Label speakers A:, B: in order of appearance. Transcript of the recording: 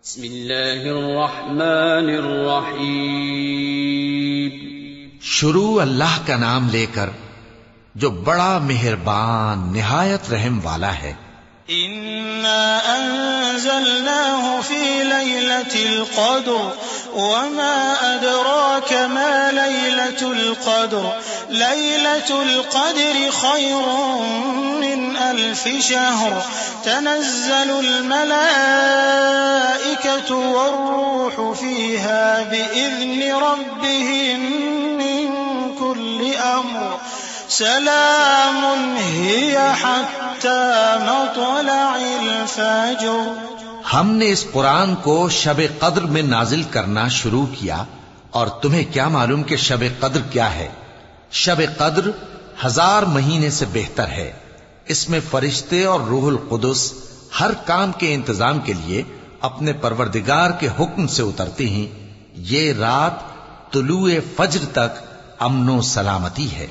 A: بسم اللہ الرحمن الرحیم.
B: شروع اللہ کا نام لے کر جو بڑا مہربان نہایت رحم والا ہے.
C: إنا أنزلناه في ليلة القدر وما أدراك ما ليلة القدر ليلة القدر خير من 1000 شهر تنزل الملائكة والروح فيها بإذن ربهم من كل أمر سلام هي حتى مطلع الفجر.
B: ہم نے اس قرآن کو شب قدر میں نازل کرنا شروع کیا، اور تمہیں کیا معلوم کہ شب قدر کیا ہے؟ شب قدر 1000 مہینے سے بہتر ہے. اس میں فرشتے اور روح القدس ہر کام کے انتظام کے لیے اپنے پروردگار کے حکم سے اترتے ہیں. یہ رات طلوع فجر تک امن و سلامتی ہے.